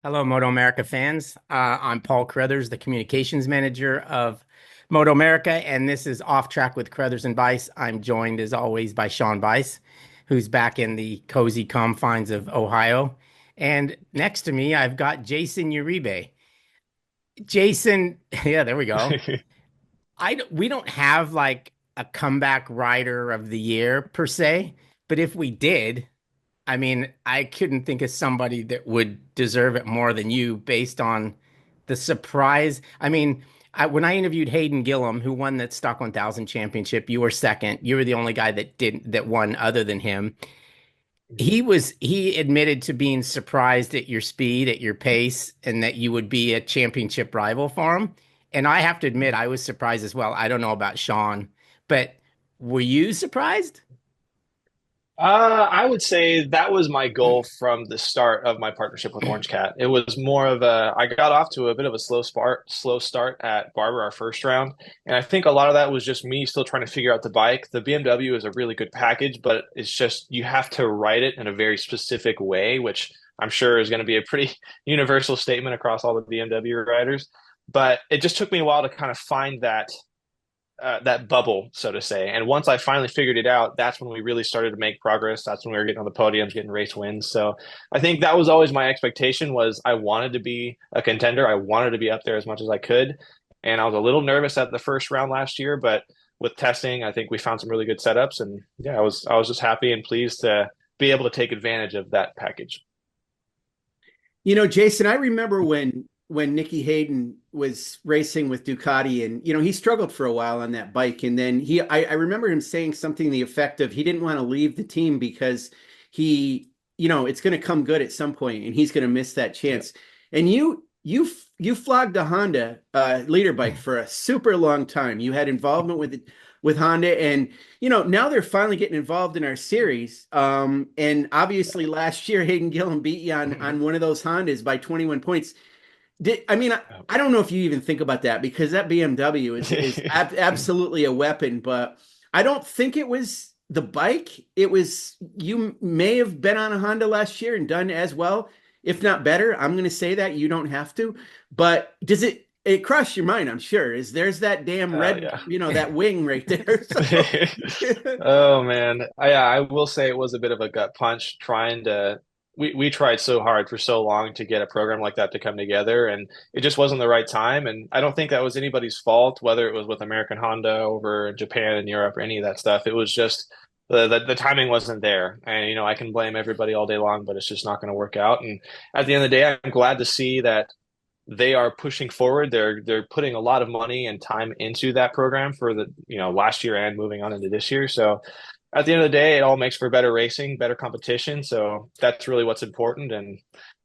Hello, MotoAmerica fans. I'm Paul Carruthers, the communications manager of MotoAmerica, and this is Off Track with Carruthers and Bice. I'm joined, as always, by Sean Bice, who's back in the cozy confines of Ohio. And next to me, I've got Jayson Uribe. Jason, yeah, there we go. We don't have like a comeback rider of the year per se, but if we did, I mean, I couldn't think of somebody that would deserve it more than you based on the surprise. I mean, when I interviewed Hayden Gillim, who won that Stock 1000 championship, you were second. You were the only guy that won other than him. He admitted to being surprised at your speed, at your pace, and that you would be a championship rival for him. And I have to admit, I was surprised as well. I don't know about Sean, but were you surprised? I would say that was my goal from the start of my partnership with Orange Cat. It was more of I got off to a bit of a slow start at Barber our first round. And I think a lot of that was just me still trying to figure out the bike. The BMW is a really good package, but it's just you have to ride it in a very specific way, which I'm sure is going to be a pretty universal statement across all the BMW riders. But it just took me a while to kind of find that bubble, so to say. And once I finally figured it out, that's when we really started to make progress. That's when we were getting on the podiums, getting race wins. So I think that was always my expectation was I wanted to be a contender. I wanted to be up there as much as I could. And I was a little nervous at the first round last year, but with testing, I think we found some really good setups. And yeah, I was just happy and pleased to be able to take advantage of that package. Jason, I remember when Nicky Hayden was racing with Ducati, and he struggled for a while on that bike, and then I remember him saying something to the effect of he didn't want to leave the team because it's going to come good at some point, and he's going to miss that Yeah. chance. And you flogged a Honda leader bike for a super long time. You had involvement with Honda, and now they're finally getting involved in our series. And obviously last year Hayden Gillim beat you on one of those Hondas by 21 points. I don't know if you even think about that because that BMW is absolutely a weapon, but I don't think it was the bike. It was you may have been on a Honda last year and done as well, if not better. I'm going to say that you don't have to, but it crossed your mind? I'm sure. There's that damn red, Yeah. that wing right there. So Oh man. Yeah, I will say it was a bit of a gut punch trying to we tried so hard for so long to get a program like that to come together and it just wasn't the right time. And I don't think that was anybody's fault, whether it was with American Honda over in Japan and Europe or any of that stuff. It was just the timing wasn't there. And I can blame everybody all day long, but it's just not going to work out. And at the end of the day, I'm glad to see that they are pushing forward. They're putting a lot of money and time into that program for the last year and moving on into this year. So at the end of the day, it all makes for better racing, better competition. So that's really what's important. And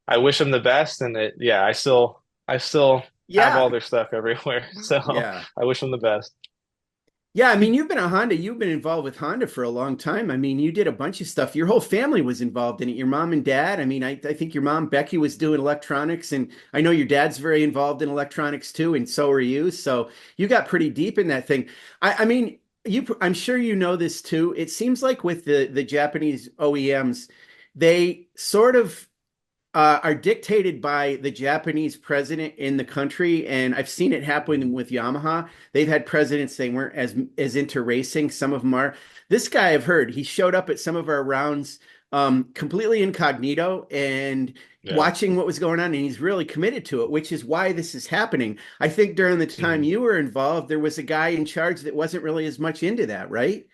I wish them the best. And yeah, I still have yeah, all their stuff everywhere. So yeah. I wish them the best. Yeah, I mean, you've been involved with Honda for a long time. I mean, you did a bunch of stuff. Your whole family was involved in it. Your mom and dad. I mean, I think your mom, Becky, was doing electronics, and I know your dad's very involved in electronics too, and so are you. So you got pretty deep in that thing. I mean, I'm sure you know this too. It seems like with the Japanese OEMs, they sort of are dictated by the Japanese president in the country, and I've seen it happen with Yamaha. They've had presidents they weren't as into racing. Some of them are. This guy I've heard he showed up at some of our rounds completely incognito and Yeah. watching what was going on, and he's really committed to it, which is why this is happening. I think during the time Mhm. you were involved, there was a guy in charge that wasn't really as much into that, right?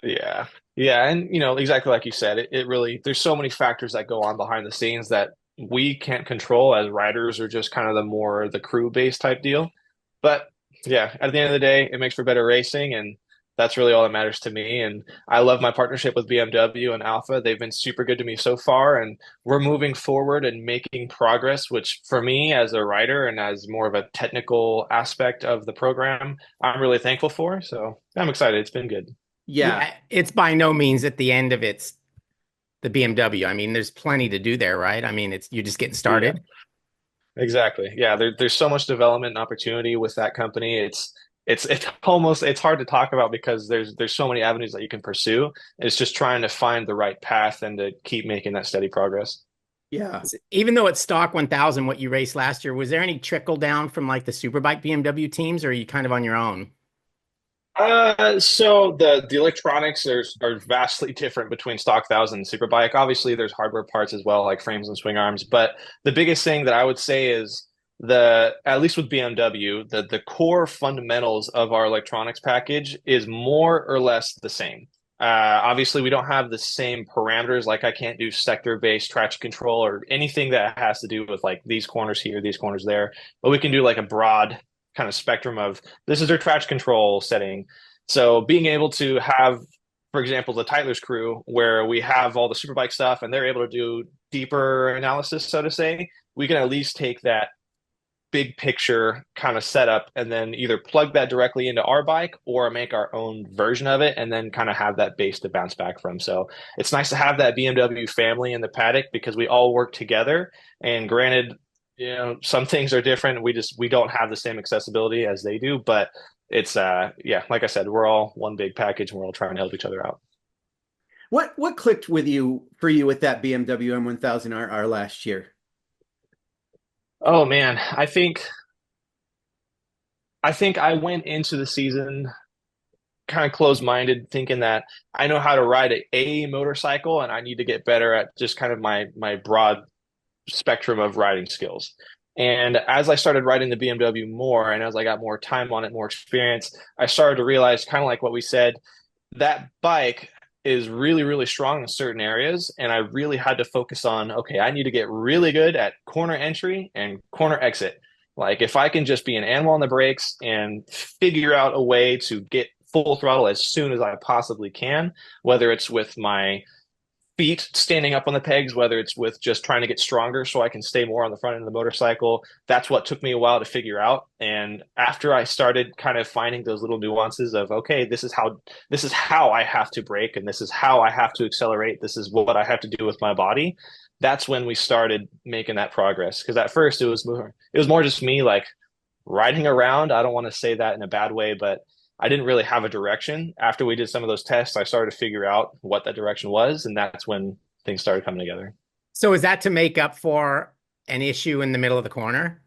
Yeah. Yeah. And, exactly like you said, it really, there's so many factors that go on behind the scenes that we can't control as riders or just kind of the crew based type deal. But yeah, at the end of the day, it makes for better racing. And that's really all that matters to me. And I love my partnership with BMW and Alpha. They've been super good to me so far. And we're moving forward and making progress, which for me as a rider and as more of a technical aspect of the program, I'm really thankful for. So I'm excited. It's been good. Yeah. Yeah, it's by no means at the end of the BMW. I mean, there's plenty to do there, right? I mean, it's you're just getting Yeah. started. Exactly. Yeah, there's so much development and opportunity with that company. It's hard to talk about because there's so many avenues that you can pursue. It's just trying to find the right path and to keep making that steady progress. Yeah. Even though it's stock 1000, what you raced last year, was there any trickle down from like the Superbike BMW teams, or are you kind of on your own? So the electronics are vastly different between stock thousand and superbike. Obviously, there's hardware parts as well, like frames and swing arms. But the biggest thing that I would say is at least with BMW, the core fundamentals of our electronics package is more or less the same. Obviously, we don't have the same parameters. Like I can't do sector-based traction control or anything that has to do with like these corners here, these corners there. But we can do like a broad kind of spectrum of this is their traction control setting. So being able to have, for example, the Tyler's crew, where we have all the superbike stuff and they're able to do deeper analysis, so to say, we can at least take that big picture kind of setup and then either plug that directly into our bike or make our own version of it and then kind of have that base to bounce back from. So it's nice to have that BMW family in the paddock because we all work together. And granted, some things are different. We don't have the same accessibility as they do, but it's yeah, like I said, we're all one big package and we're all trying to help each other out. What clicked with you with that BMW M1000RR last year? Oh man, I think I went into the season kind of closed-minded, thinking that I know how to ride a motorcycle and I need to get better at just kind of my broad spectrum of riding skills. And as I started riding the BMW more, and as I got more time on it, more experience, I started to realize, kind of like what we said, that bike is really, really strong in certain areas. And I really had to focus on, okay, I need to get really good at corner entry and corner exit. Like if I can just be an animal on the brakes and figure out a way to get full throttle as soon as I possibly can, whether it's with my feet standing up on the pegs, whether it's with just trying to get stronger so I can stay more on the front end of the motorcycle. That's what took me a while to figure out. And after I started kind of finding those little nuances of, okay, this is how I have to brake and this is how I have to accelerate. This is what I have to do with my body. That's when we started making that progress. Because at first it was more just me like riding around. I don't want to say that in a bad way, but I didn't really have a direction. After we did some of those tests, I started to figure out what that direction was, and that's when things started coming together. So is that to make up for an issue in the middle of the corner?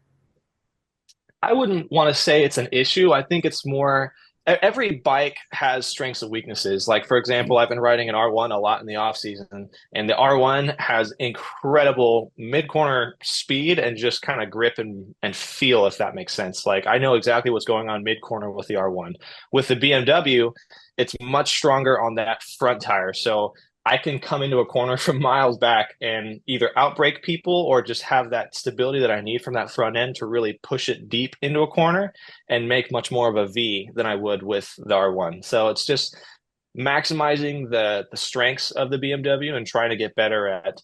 I wouldn't want to say it's an issue. I think it's more every bike has strengths and weaknesses. Like for example, I've been riding an R1 a lot in the off season, and the R1 has incredible mid-corner speed and just kind of grip and feel, if that makes sense. Like I know exactly what's going on mid-corner with the R1. With the BMW, it's much stronger on that front tire. So I can come into a corner from miles back and either outbrake people or just have that stability that I need from that front end to really push it deep into a corner and make much more of a V than I would with the R1. So it's just maximizing the strengths of the BMW and trying to get better at,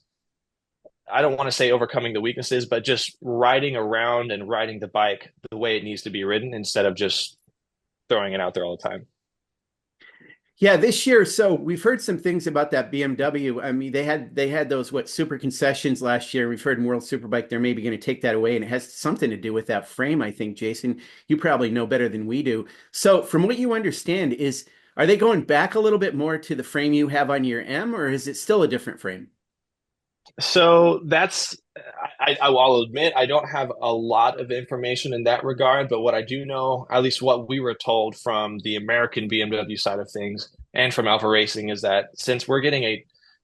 I don't want to say overcoming the weaknesses, but just riding around and riding the bike the way it needs to be ridden instead of just throwing it out there all the time. Yeah, this year, so we've heard some things about that BMW. I mean, they had those super concessions last year. We've heard in World Superbike they're maybe going to take that away, and it has something to do with that frame, I think, Jayson. You probably know better than we do. So, from what you understand, are they going back a little bit more to the frame you have on your M, or is it still a different frame? So I'll admit I don't have a lot of information in that regard, but what I do know, at least what we were told from the American BMW side of things and from Alpha Racing, is that since we're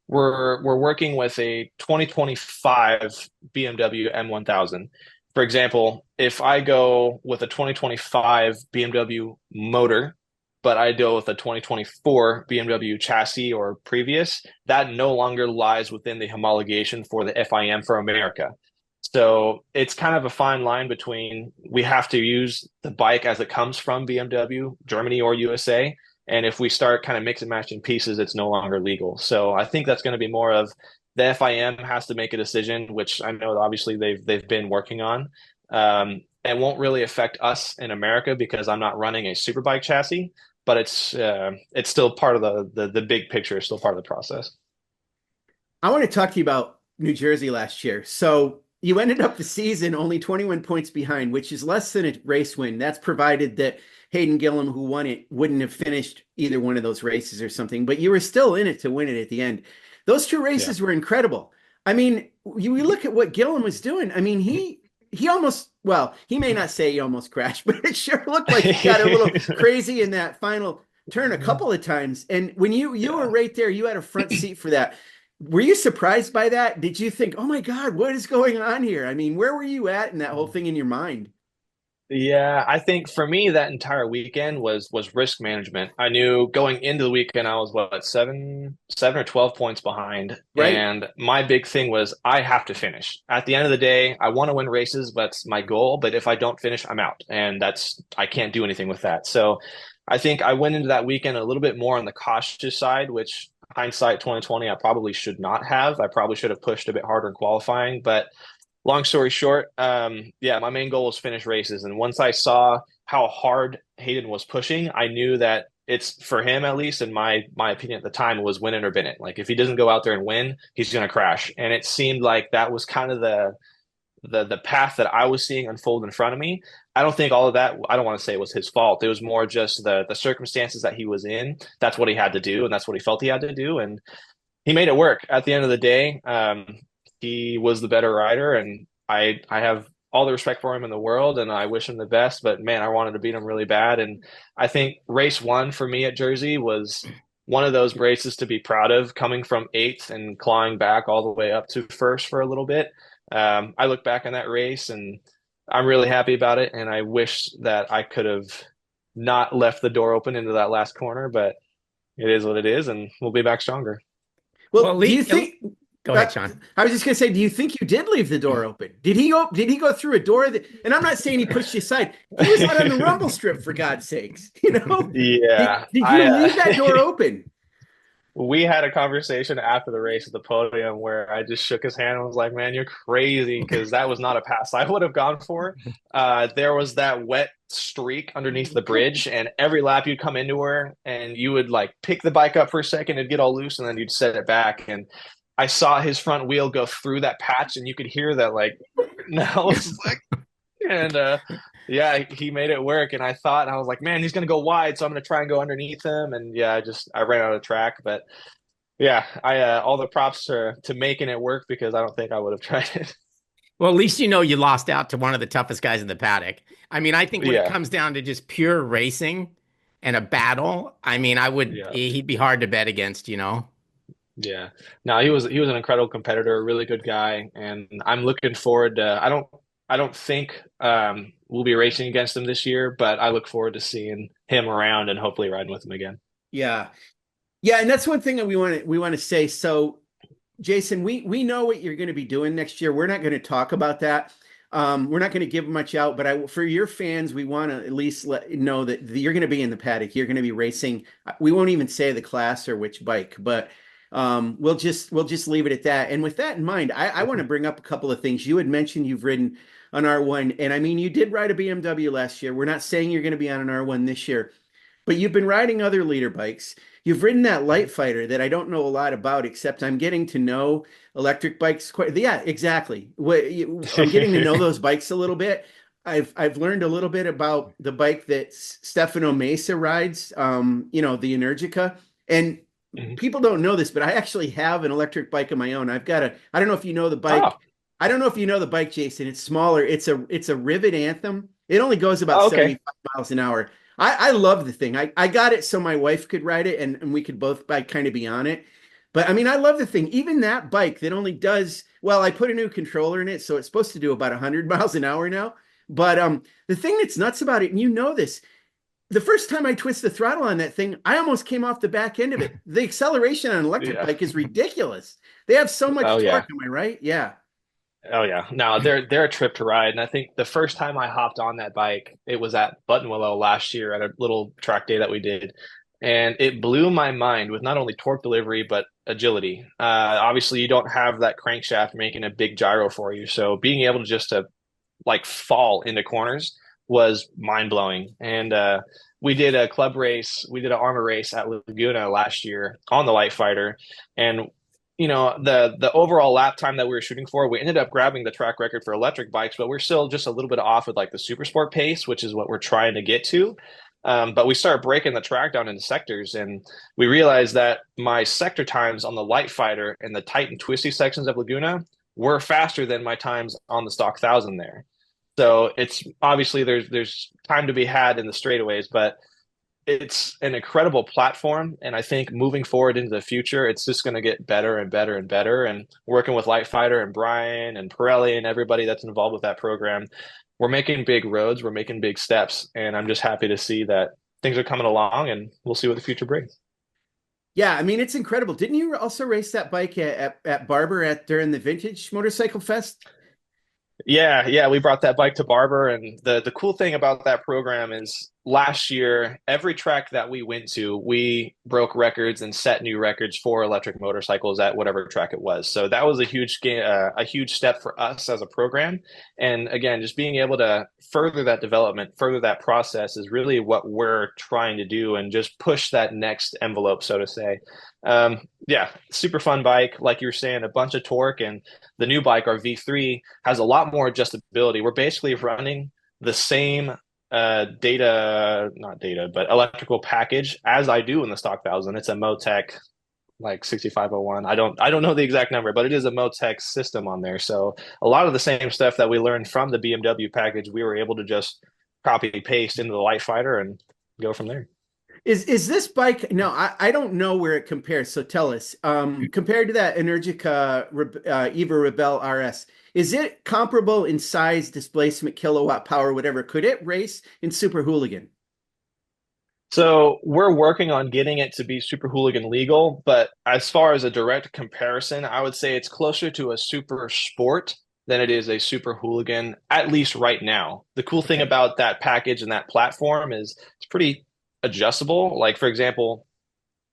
working with a 2025 BMW M1000. For example, if I go with a 2025 BMW motor but I deal with a 2024 BMW chassis or previous, that no longer lies within the homologation for the FIM for America. So it's kind of a fine line between we have to use the bike as it comes from BMW, Germany, or USA. And if we start kind of mix and matching pieces, it's no longer legal. So I think that's going to be more of the FIM has to make a decision, which I know obviously they've been working on. It won't really affect us in America because I'm not running a superbike chassis, but it's still part of the big picture, still part of the process. I want to talk to you about New Jersey last year. So you ended up the season only 21 points behind, which is less than a race win. That's provided that Hayden Gillim, who won it, wouldn't have finished either one of those races or something, but you were still in it to win it at the end. Those two races were incredible. I mean, you look at what Gillim was doing. I mean, he almost, well, he may not say he almost crashed, but it sure looked like he got a little crazy in that final turn a couple of times. And when you were right there, you had a front seat for that. Were you surprised by that? Did you think, oh my God, what is going on here? I mean, where were you at in that whole thing in your mind? Yeah, I think for me that entire weekend was risk management. I knew going into the weekend I was what, seven or 12 points behind. Right. And my big thing was I have to finish. At the end of the day, I want to win races, that's my goal. But if I don't finish, I'm out. And I can't do anything with that. So I think I went into that weekend a little bit more on the cautious side, which hindsight 2020, I probably should not have. I probably should have pushed a bit harder in qualifying, but long story short, yeah, my main goal was finish races. And once I saw how hard Hayden was pushing, I knew that it's for him, at least in my opinion at the time, was win it or bin it. Like if he doesn't go out there and win, he's going to crash. And it seemed like that was kind of the path that I was seeing unfold in front of me. I don't think all of that, I don't want to say it was his fault. It was more just the circumstances that he was in. That's what he had to do, and that's what he felt he had to do. And he made it work at the end of the day. He was the better rider, and I have all the respect for him in the world, and I wish him the best. But man, I wanted to beat him really bad, and I think race one for me at Jersey was one of those races to be proud of, coming from eighth and clawing back all the way up to first for a little bit. I look back on that race, and I'm really happy about it, and I wish that I could have not left the door open into that last corner, but it is what it is, and we'll be back stronger. Well, Well, do you think go ahead, Sean. I was just gonna say, do you think you did leave the door open? Did he go through a door that, and I'm not saying he pushed you aside. He was out on the rumble strip for God's sakes, you know? Yeah. Did you leave that door open? We had a conversation after the race at the podium where I just shook his hand and was like, man, you're crazy, because that was not a pass I would have gone for. There was that wet streak underneath the bridge, and every lap you'd come into her and you would like pick the bike up for a second, it'd get all loose, and then you'd set it back. And I saw his front wheel go through that patch, and you could hear that like, no, it's like, and yeah, he made it work. And I was like, man, he's going to go wide, so I'm going to try and go underneath him. And yeah, I ran out of track. But yeah, I all the props to making it work, because I don't think I would have tried it. Well, at least you know you lost out to one of the toughest guys in the paddock. I mean, I think when it Yeah, comes down to just pure racing and a battle, I mean, yeah, he'd be hard to bet against, you know? yeah. No, he was an incredible competitor, a really good guy, and I'm looking forward to. I don't think we'll be racing against him this year, but I look forward to seeing him around and hopefully riding with him again. Yeah. Yeah, and that's one thing that we want to say. So, Jayson, we know what you're going to be doing next year. We're not going to talk about that. We're not going to give much out, but for your fans, we want to at least know that you're going to be in the paddock. You're going to be racing. We won't even say the class or which bike, but we'll just leave it at that. And with that in mind, I want to bring up a couple of things. You had mentioned you've ridden an R1, and I mean, you did ride a BMW last year. We're not saying you're going to be on an R1 this year, but you've been riding other leader bikes. You've ridden that light fighter that I don't know a lot about, except I'm getting to know electric bikes quite. Yeah, exactly. I'm getting to know those bikes a little bit. I've learned a little bit about the bike that Stefano Mesa rides, the Energica. And Mhm. people don't know this, but I actually have an electric bike of my own. I don't know if you know the bike. Oh, I don't know if you know the bike, Jayson. It's smaller. It's a Rivet Anthem. It only goes about oh, okay. 75 miles an hour. I love the thing. I got it so my wife could ride it, and we could both kind of be on it. But I mean, I love the thing. Even that bike that only does, well, I put a new controller in it, so it's supposed to do about 100 miles an hour now. But the thing that's nuts about it, and you know this, the first time I twist the throttle on that thing, I almost came off the back end of it. The acceleration on an electric Yeah. bike is ridiculous. They have so much Oh yeah. torque. Am I right? Yeah. Oh yeah. No, they're a trip to ride. And I think the first time I hopped on that bike, it was at Buttonwillow last year at a little track day that we did. And it blew my mind with not only torque delivery, but agility. Obviously you don't have that crankshaft making a big gyro for you. So being able to just to like fall into corners was mind blowing. And we did a club race, we did an armor race at Laguna last year on the light fighter. And the overall lap time that we were shooting for, we ended up grabbing the track record for electric bikes, but we're still just a little bit off with like the super sport pace, which is what we're trying to get to. But we started breaking the track down into sectors, and we realized that my sector times on the light fighter and the tight and twisty sections of Laguna were faster than my times on the stock 1,000 there. So it's obviously there's time to be had in the straightaways, but it's an incredible platform. And I think moving forward into the future, it's just going to get better and better and better. And working with Light Fighter and Brian and Pirelli and everybody that's involved with that program, we're making big roads, we're making big steps. And I'm just happy to see that things are coming along, and we'll see what the future brings. Yeah, I mean, it's incredible. Didn't you also race that bike at Barber during the Vintage Motorcycle Fest? Yeah, we brought that bike to Barber, and the cool thing about that program is last year, every track that we went to, we broke records and set new records for electric motorcycles at whatever track it was. So that was a huge step for us as a program. And again, just being able to further that development, further that process is really what we're trying to do, and just push that next envelope, so to say. Yeah, super fun bike. Like you were saying, a bunch of torque, and the new bike, our V3, has a lot more adjustability. We're basically running the same not data, but electrical package as I do in the stock 1,000. It's a Motec like 6501. I don't know the exact number, but it is a Motec system on there. So a lot of the same stuff that we learned from the BMW package, we were able to just copy paste into the Light Fighter and go from there. Is this bike? No, I don't know where it compares. So tell us, compared to that Energica Eva Rebel RS, is it comparable in size, displacement, kilowatt power, whatever? Could it race in Super Hooligan? So we're working on getting it to be Super Hooligan legal, but as far as a direct comparison, I would say it's closer to a Super Sport than it is a Super Hooligan, at least right now. The cool thing Okay. about that package and that platform is it's pretty adjustable. Like, for example,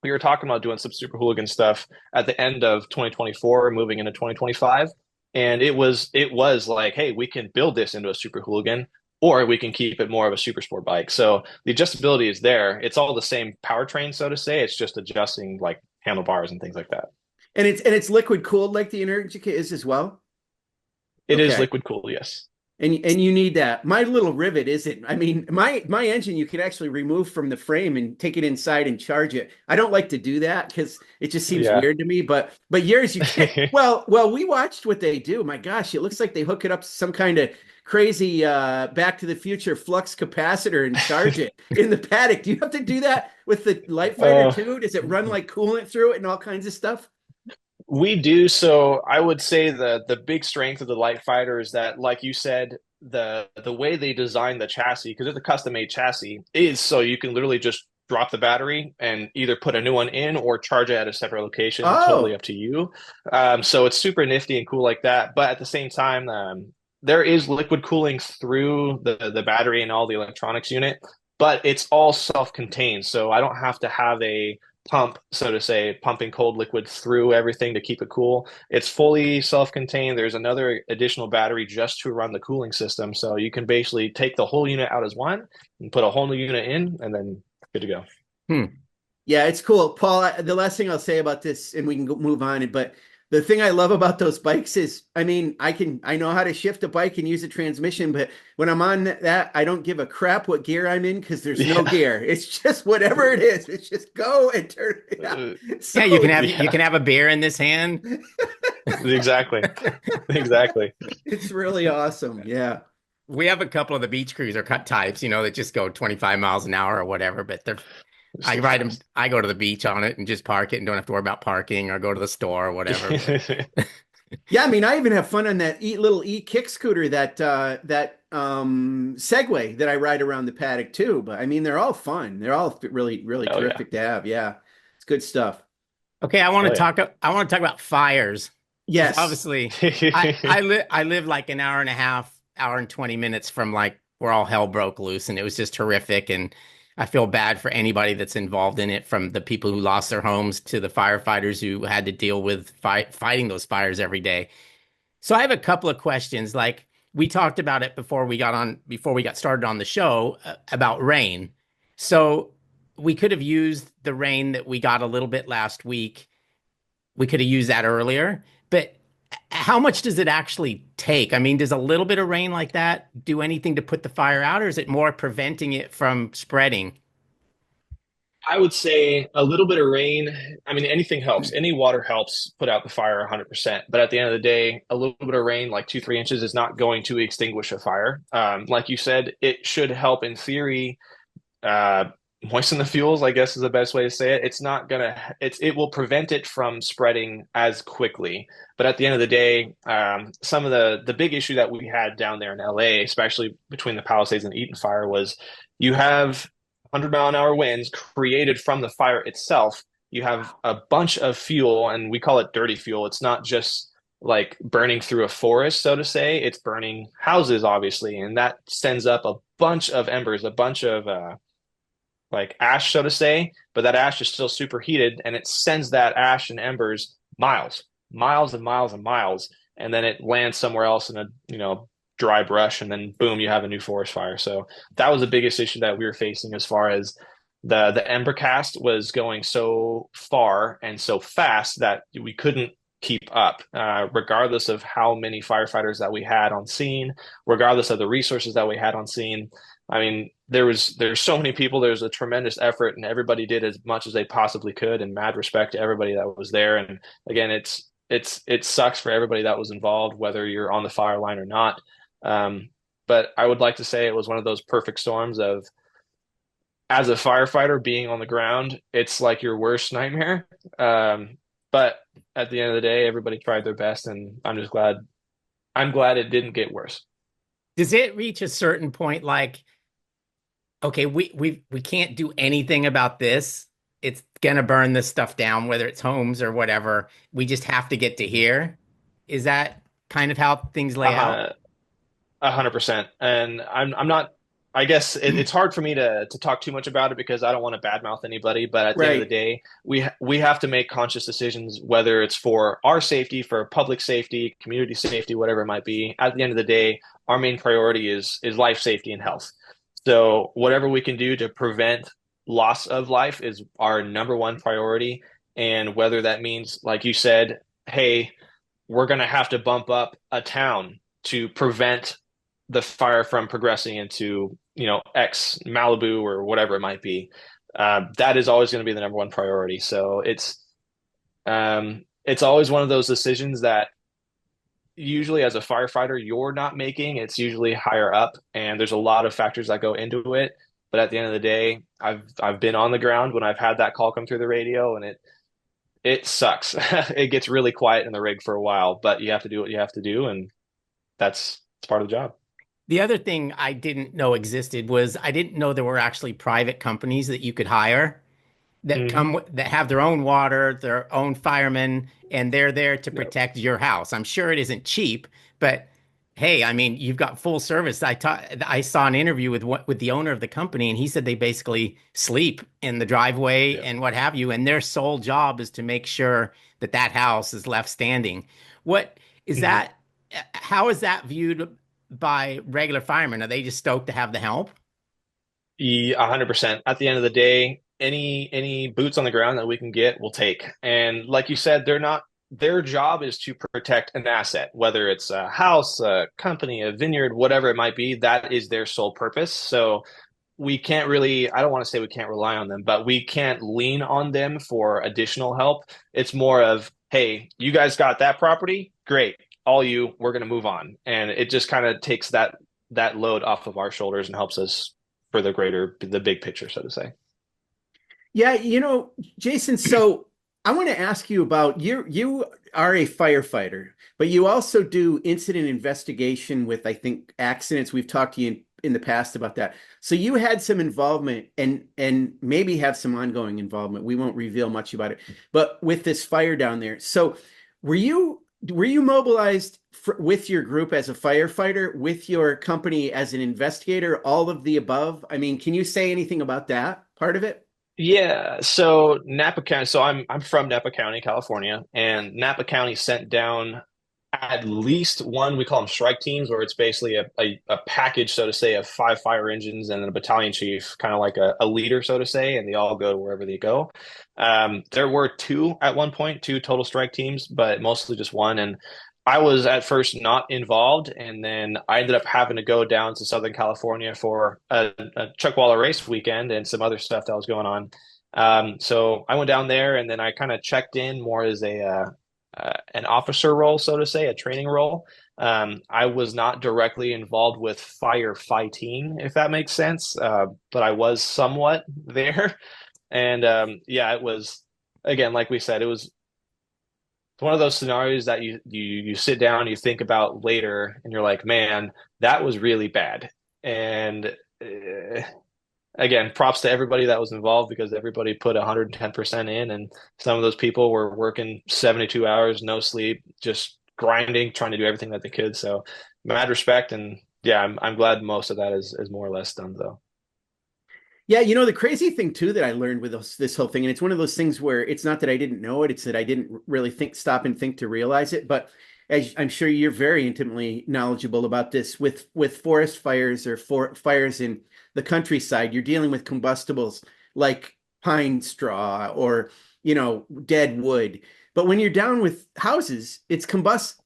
we were talking about doing some Super Hooligan stuff at the end of 2024, moving into 2025. And it was like, hey, we can build this into a Super Hooligan, or we can keep it more of a super sport bike. So the adjustability is there. It's all the same powertrain, so to say. It's just adjusting like handlebars and things like that. And it's liquid cooled like the Energica is as well. It is Okay. liquid cooled, yes. And you need that. My little rivet isn't. I mean, my engine you can actually remove from the frame and take it inside and charge it. I don't like to do that because it just seems Yeah. weird to me. But yours you can't. Well, we watched what they do. My gosh, it looks like they hook it up to some kind of crazy Back to the Future flux capacitor and charge it in the paddock. Do you have to do that with the Light Fighter Uh, too? Does it run like coolant through it and all kinds of stuff? We do. So I would say the big strength of the Light Fighter is that, like you said, the way they designed the chassis, because it's a custom made chassis, is so you can literally just drop the battery and either put a new one in or charge it at a separate location, totally Oh, up to you. So it's super nifty and cool like that. But at the same time, there is liquid cooling through the battery and all the electronics unit, but it's all self-contained. So I don't have to have a pump, so to say, pumping cold liquid through everything to keep it cool. It's fully self-contained. There's another additional battery just to run the cooling system. So you can basically take the whole unit out as one and put a whole new unit in, and then good to go. hmm. Yeah, it's cool. Paul, the last thing I'll say about this, and we can move on, but the thing I love about those bikes is, I mean, I know how to shift a bike and use a transmission, but when I'm on that, I don't give a crap what gear I'm in because there's no Yeah. gear. It's just whatever it is. It's just go and turn it out. Yeah, you can So have you Yeah, can have a beer in this hand. exactly. Exactly. it's really awesome. Yeah. We have a couple of the beach cruiser cut types, that just go 25 miles an hour or whatever, but I So ride them. fast. I go to the beach on it and just park it and don't have to worry about parking or go to the store or whatever. But Yeah, I mean, I even have fun on that little kick scooter that Segway that I ride around the paddock too. But I mean, they're all fun. They're all really really Oh yeah. terrific to have. Yeah, it's good stuff. okay, I want Oh to yeah. talk. I want to talk about fires because Yes. obviously, I live like an hour and a half, hour and 20 minutes from like where all hell broke loose, and it was just horrific. And I feel bad for anybody that's involved in it, from the people who lost their homes to the firefighters who had to deal with fighting those fires every day. So I have a couple of questions. Like we talked about it before we got started on the show about rain. So we could have used the rain that we got a little bit last week. We could have used that earlier, but how much does it actually take? I mean, does a little bit of rain like that do anything to put the fire out, or is it more preventing it from spreading? I would say a little bit of rain. I mean, anything helps. Any water helps put out the fire 100%. But at the end of the day, a little bit of rain, like 2, 3 inches, is not going to extinguish a fire. Like you said, it should help in theory, uh, moisten the fuels, I guess is the best way to say it. It's not gonna, it will prevent it from spreading as quickly. But at the end of the day, some of the big issue that we had down there in LA, especially between the Palisades and Eaton fire, was you have 100-mile-an-hour winds created from the fire itself. You have a bunch of fuel, and we call it dirty fuel. It's not just like burning through a forest, so to say. It's burning houses, obviously, and that sends up a bunch of embers, a bunch of like ash, so to say, but that ash is still superheated and it sends that ash and embers miles, miles and miles and miles, and then it lands somewhere else in a dry brush, and then boom, you have a new forest fire. So that was the biggest issue that we were facing as far as the ember cast was going so far and so fast that we couldn't keep up, regardless of how many firefighters that we had on scene, regardless of the resources that we had on scene. I mean, there's so many people. There's a tremendous effort, and everybody did as much as they possibly could. And mad respect to everybody that was there. And again, it sucks for everybody that was involved, whether you're on the fire line or not. But I would like to say it was one of those perfect storms of, as a firefighter, being on the ground, it's like your worst nightmare. But at the end of the day, everybody tried their best, and I'm just glad. I'm glad it didn't get worse. Does it reach a certain point like, okay, we can't do anything about this. It's gonna burn this stuff down, whether it's homes or whatever. We just have to get to here. Is that kind of how things lay out? 100%. And I'm not. I guess it's hard for me to talk too much about it because I don't want to badmouth anybody. But at the end of the Right. day, we have to make conscious decisions, whether it's for our safety, for public safety, community safety, whatever it might be. At the end of the day, our main priority is life safety and health. So whatever we can do to prevent loss of life is our number one priority. And whether that means, like you said, hey, we're going to have to bump up a town to prevent the fire from progressing into, X Malibu or whatever it might be. That is always going to be the number one priority. So it's always one of those decisions that usually as a firefighter you're not making. It's usually higher up, and there's a lot of factors that go into it. But at the end of the day, I've been on the ground when I've had that call come through the radio, and it sucks. It gets really quiet in the rig for a while, but you have to do what you have to do, and that's part of the job. The other thing I didn't know existed was I didn't know there were actually private companies that you could hire that Hmm. that have their own water, their own firemen, and they're there to protect your house. I'm sure it isn't cheap, but hey, I mean, you've got full service. I saw an interview with the owner of the company, and he said they basically sleep in the driveway Yep. and what have you, and their sole job is to make sure that that house is left standing. What is Hmm. that? How is that viewed by regular firemen? Are they just stoked to have the help? Yeah, 100%. At the end of the day, any boots on the ground that we can get, we'll take. And like you said, they're not their job is to protect an asset, whether it's a house, a company, a vineyard, whatever it might be. That is their sole purpose. So we can't really, I don't want to say we can't rely on them, but we can't lean on them for additional help. It's more of, hey, you guys got that property? Great. All you, we're going to move on. And it just kind of takes that load off of our shoulders and helps us for the big picture, so to say. Yeah, Jason, so I want to ask you about you are a firefighter, but you also do incident investigation with, I think, accidents. We've talked to you in the past about that. So you had some involvement and maybe have some ongoing involvement. We won't reveal much about it, but with this fire down there. So were you mobilized with your group as a firefighter, with your company as an investigator, all of the above? I mean, can you say anything about that part of it? Yeah, so Napa County. So I'm from Napa County, California, and Napa County sent down at least one. We call them strike teams, where it's basically a package, so to say, of 5 fire engines and then a battalion chief, kind of like a leader, so to say, and they all go wherever they go. There were two at one point, two total strike teams, but mostly just one. And I was at first not involved, and then I ended up having to go down to Southern California for a Chuck Waller race weekend and some other stuff that was going on. So I went down there and then I kind of checked in more as an officer role, so to say, a training role. I was not directly involved with firefighting, if that makes sense, but I was somewhat there. And yeah, it was, again, like we said, it was one of those scenarios that you sit down, you think about later, and you're like, man, that was really bad. And again, props to everybody that was involved because everybody put 110% in, and some of those people were working 72 hours, no sleep, just grinding, trying to do everything that they could. So, mad respect, and yeah, I'm glad most of that is more or less done though. Yeah, the crazy thing too that I learned with this whole thing, and it's one of those things where it's not that I didn't know it, it's that I didn't really stop and think to realize it. But as I'm sure you're very intimately knowledgeable about this, with forest fires or fires in the countryside, you're dealing with combustibles like pine straw or, dead wood. But when you're down with houses, it's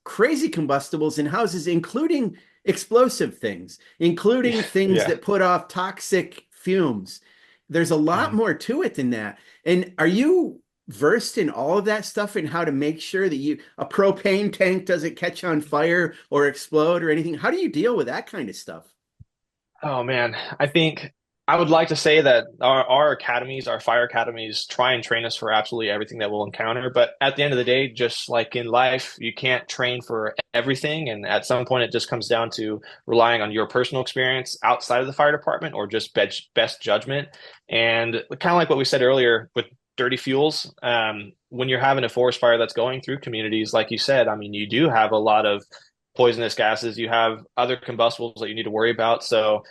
crazy combustibles in houses, including explosive things, including things Yeah. that put off toxic fumes. There's a lot Mhm. more to it than that. And are you versed in all of that stuff and how to make sure that a propane tank doesn't catch on fire or explode or anything? How do you deal with that kind of stuff? Oh man, I think I would like to say that our academies, our fire academies, try and train us for absolutely everything that we'll encounter. But at the end of the day, just like in life, you can't train for everything. And at some point, it just comes down to relying on your personal experience outside of the fire department or just best judgment. And kind of like what we said earlier with dirty fuels, when you're having a forest fire that's going through communities, like you said, I mean, you do have a lot of poisonous gases. You have other combustibles that you need to worry about. So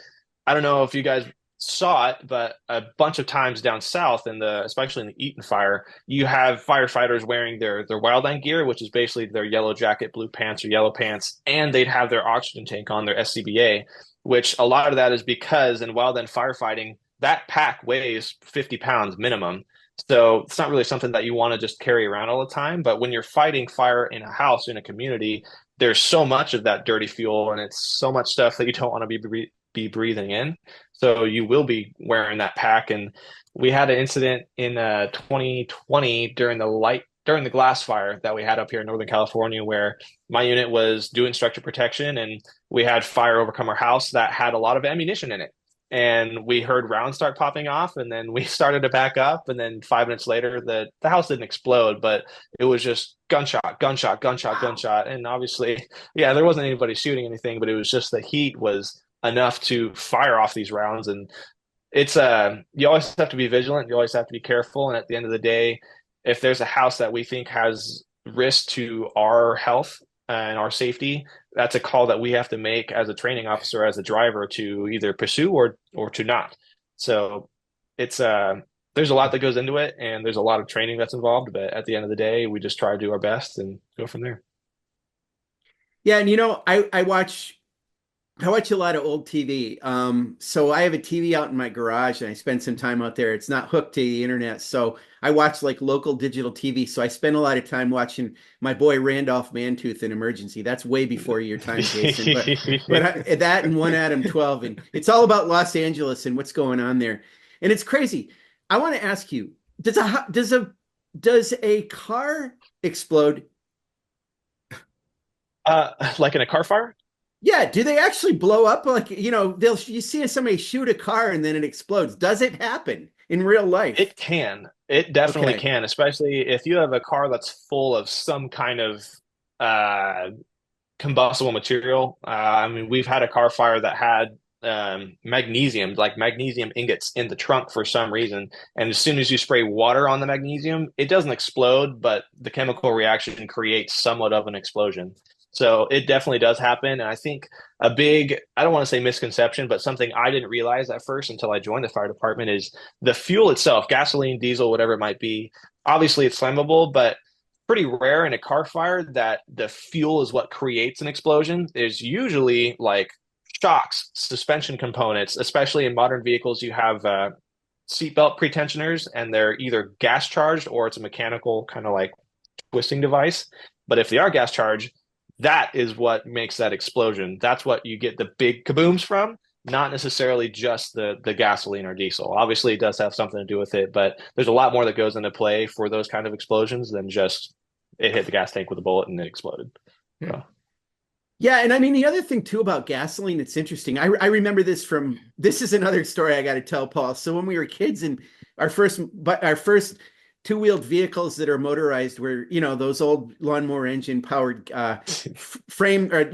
I don't know if you guys saw it, but a bunch of times down south especially in the Eaton fire, you have firefighters wearing their wildland gear, which is basically their yellow jacket, blue pants, or yellow pants, and they'd have their oxygen tank on their SCBA, which a lot of that is because in wildland firefighting, that pack weighs 50 pounds minimum. So it's not really something that you want to just carry around all the time. But when you're fighting fire in a house, in a community, there's so much of that dirty fuel and it's so much stuff that you don't want to be breathing in. So you will be wearing that pack. And we had an incident in 2020 during the glass fire that we had up here in Northern California, where my unit was doing structure protection, and we had fire overcome our house that had a lot of ammunition in it. And we heard rounds start popping off, and then we started to back up. And then 5 minutes later, the house didn't explode, but it was just gunshot, gunshot, gunshot, Wow. gunshot. And obviously, yeah, there wasn't anybody shooting anything, but it was just the heat was enough to fire off these rounds. And it's you always have to be vigilant, you always have to be careful. And at the end of the day, if there's a house that we think has risk to our health and our safety, that's a call that we have to make as a training officer, as a driver, to either pursue or to not. So it's there's a lot that goes into it, and there's a lot of training that's involved, but at the end of the day, we just try to do our best and go from there. Yeah, and I watch a lot of old TV. So I have a TV out in my garage and I spend some time out there. It's not hooked to the internet. So I watch like local digital TV. So I spend a lot of time watching my boy Randolph Mantooth in Emergency. That's way before your time, Jason. But that and One Adam 12. And it's all about Los Angeles and what's going on there. And it's crazy. I want to ask you, does a car explode? Like in a car fire? Yeah, do they actually blow up? Like, you see somebody shoot a car and then it explodes. Does it happen in real life? It can. It definitely Okay. can, especially if you have a car that's full of some kind of uh, combustible material. I mean, we've had a car fire that had magnesium, like magnesium ingots in the trunk for some reason. And as soon as you spray water on the magnesium, it doesn't explode, but the chemical reaction creates somewhat of an explosion. So it definitely does happen. And I think a big, I don't want to say misconception, but something I didn't realize at first until I joined the fire department is the fuel itself, gasoline, diesel, whatever it might be. Obviously, it's flammable, but pretty rare in a car fire that the fuel is what creates an explosion. There's usually like shocks, suspension components, especially in modern vehicles. You have seatbelt pretensioners, and they're either gas charged or it's a mechanical kind of like twisting device. But if they are gas charged, that is what makes that explosion. That's what you get the big kabooms from. not necessarily just the gasoline or diesel. Obviously, it does have something to do with it, but there's a lot more that goes into play for those kind of explosions than just it hit the gas tank with a bullet and it exploded. So. Yeah, and I mean the other thing too about gasoline that's interesting. I remember this is another story I got to tell, Paul. So when we were kids and our first two-wheeled vehicles that are motorized were, those old lawnmower engine powered frame or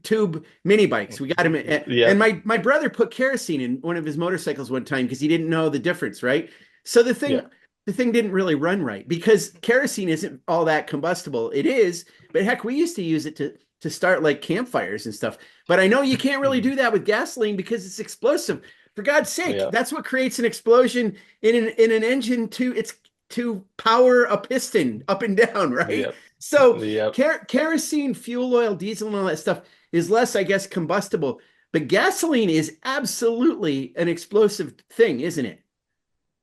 tube mini bikes. We got them and my brother put kerosene in one of his motorcycles one time because he didn't know the difference, right? So the thing didn't really run right because kerosene isn't all that combustible. It is, but heck, we used to use it to start like campfires and stuff. But I know you can't really do that with gasoline because it's explosive. For God's sake, that's what creates an explosion in an engine to power a piston up and down, right? So kerosene, fuel oil, diesel, and all that stuff is less, I guess, combustible. But gasoline is absolutely an explosive thing, isn't it?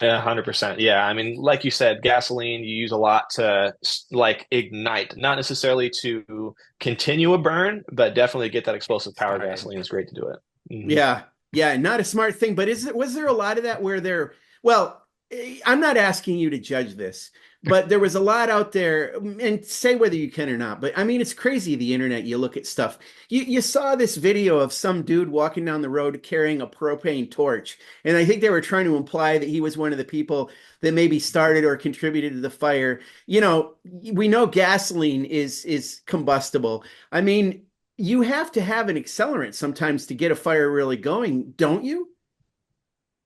100%. Yeah. I mean, like you said, gasoline, you use a lot to like ignite, not necessarily to continue a burn, but definitely get that explosive power. Gasoline is great to do it. Mm-hmm. Yeah. Yeah. Not a smart thing, but was there a lot of that where well, I'm not asking you to judge this, but there was a lot out there, and say whether you can or not, but I mean, it's crazy, the internet, you look at stuff. You saw this video of some dude walking down the road carrying a propane torch, and I think they were trying to imply that he was one of the people that maybe started or contributed to the fire. We know gasoline is combustible. I mean, you have to have an accelerant sometimes to get a fire really going, don't you?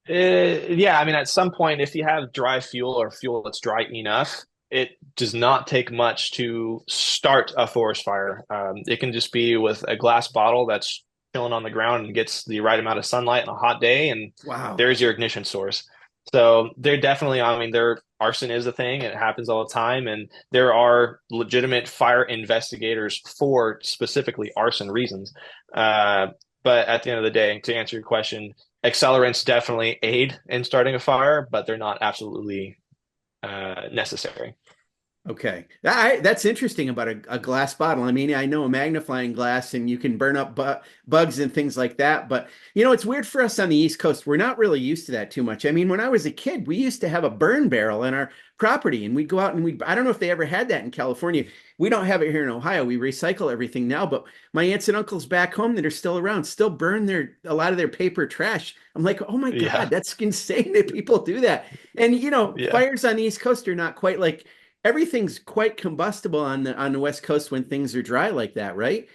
Yeah, I mean, at some point, if you have dry fuel or fuel that's dry enough, it does not take much to start a forest fire. It can just be with a glass bottle that's chilling on the ground and gets the right amount of sunlight on a hot day, and there's your ignition source. So they're definitely, I mean, arson is a thing. It happens all the time, and there are legitimate fire investigators for specifically arson reasons. But at the end of the day, to answer your question, accelerants definitely aid in starting a fire, but they're not absolutely necessary. Okay. That's interesting about a glass bottle. I mean, I know a magnifying glass and you can burn up bugs and things like that. But, it's weird for us on the East Coast. We're not really used to that too much. I mean, when I was a kid, we used to have a burn barrel in our property and we'd go out and I don't know if they ever had that in California. We don't have it here in Ohio. We recycle everything now, but my aunts and uncles back home that are still around still burn a lot of their paper trash. I'm like, oh my God, that's insane that people do that. And, fires on the East Coast are not quite like, everything's quite combustible on the West Coast when things are dry like that, right?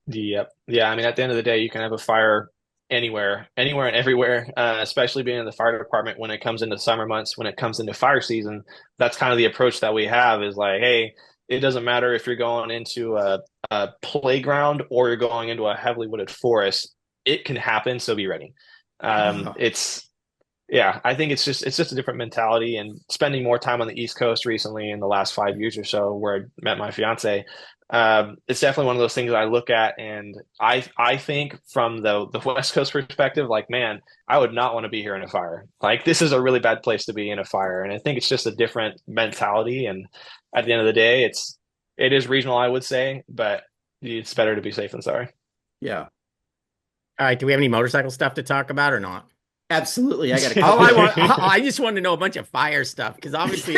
Yep. Yeah. I mean, at the end of the day, you can have a fire anywhere and everywhere, especially being in the fire department when it comes into summer months, when it comes into fire season. That's kind of the approach that we have is like, hey, it doesn't matter if you're going into a playground or you're going into a heavily wooded forest. It can happen. So be ready. Yeah, I think it's just a different mentality, and spending more time on the East Coast recently in the last 5 years or so, where I met my fiance, it's definitely one of those things that I look at, and I think from the West Coast perspective, like, man, I would not want to be here in a fire. Like, this is a really bad place to be in a fire, and I think it's just a different mentality. And at the end of the day, it is regional, I would say, but it's better to be safe than sorry. Yeah. All right. Do we have any motorcycle stuff to talk about or not? Absolutely. I just want to know a bunch of fire stuff because obviously